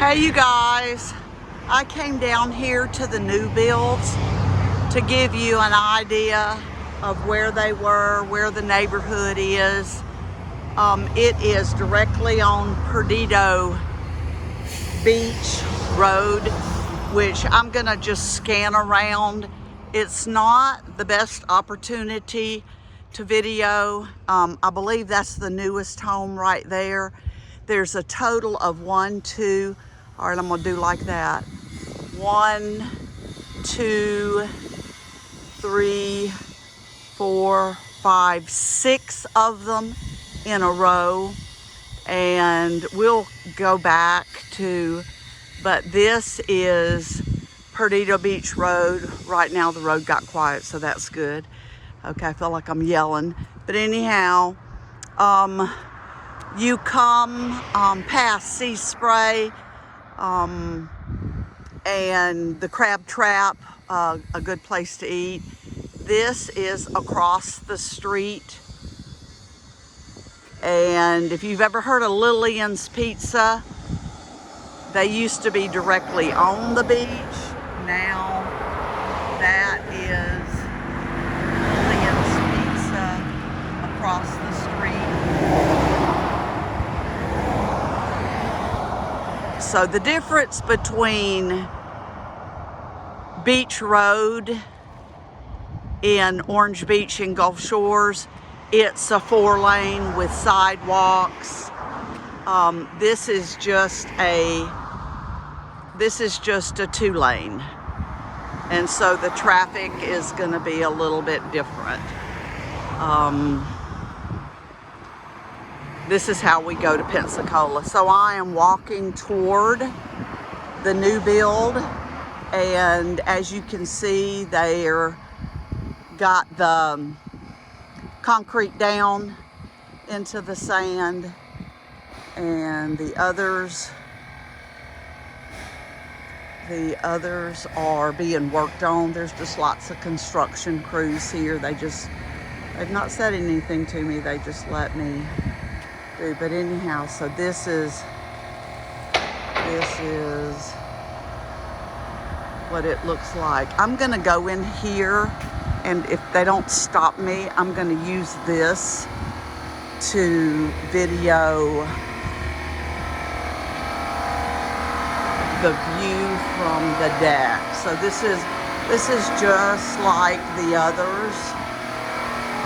Hey you guys, I came down here to the new builds to give you an idea of where they were, where the neighborhood is. It is directly on Perdido Beach Road, which I'm gonna just scan around. It's not the best opportunity to video. I believe that's the newest home right there. There's a total of 1, 2, all right, I'm gonna do like that. 1, 2, 3, 4, 5, 6 of them in a row. And we'll go back to, but this is Perdido Beach Road. Right now the road got quiet, so that's good. Okay, I feel like I'm yelling. But anyhow, you come past Sea Spray and the Crab Trap, a good place to eat. This is across the street. And if you've ever heard of Lillian's Pizza, they used to be directly on the beach. Now that is Lillian's Pizza across the street. So the difference between Beach Road in Orange Beach and Gulf Shores, it's a 4-lane with sidewalks. This is just a 2-lane. And so the traffic is gonna be a little bit different. This is how we go to Pensacola. So I am walking toward the new build, and as you can see, they're got the concrete down into the sand, and the others are being worked on. There's just lots of construction crews here. They've not said anything to me, they just let me do. But anyhow, so this is what it looks like. I'm gonna go in here, and if they don't stop me, I'm gonna use this to video the view from the deck. So this is just like the others,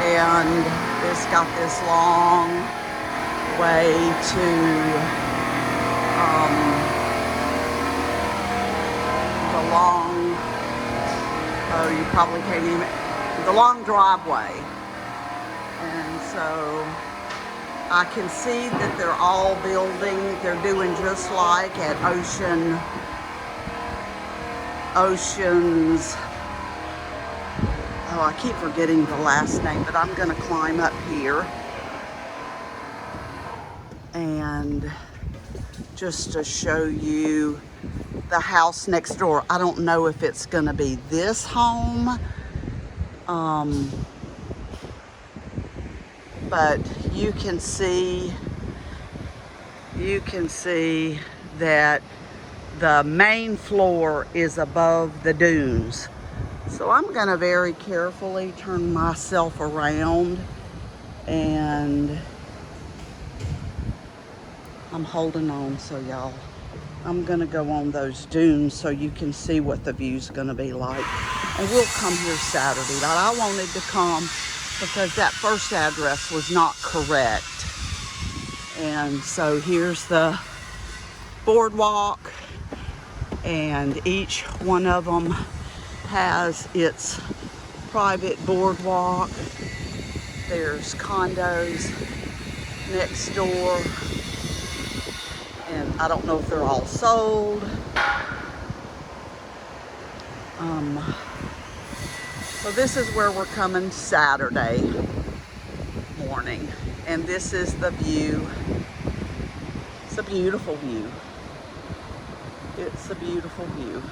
and it's got this long way to you probably can't even, the long driveway. And so I can see that they're all building. They're doing just like at Oceans. Oh, I keep forgetting the last name, but I'm gonna climb up here and just to show you the house next door. I don't know if it's gonna be this home, but you can see that the main floor is above the dunes. So I'm gonna very carefully turn myself around, and I'm holding on, so y'all, I'm gonna go on those dunes so you can see what the view's gonna be like. And we'll come here Saturday. But I wanted to come because that first address was not correct. And so here's the boardwalk, and each one of them has its private boardwalk. There's condos next door, and I don't know if they're all sold. So this is where we're coming Saturday morning, and this is the view. It's a beautiful view. It's a beautiful view.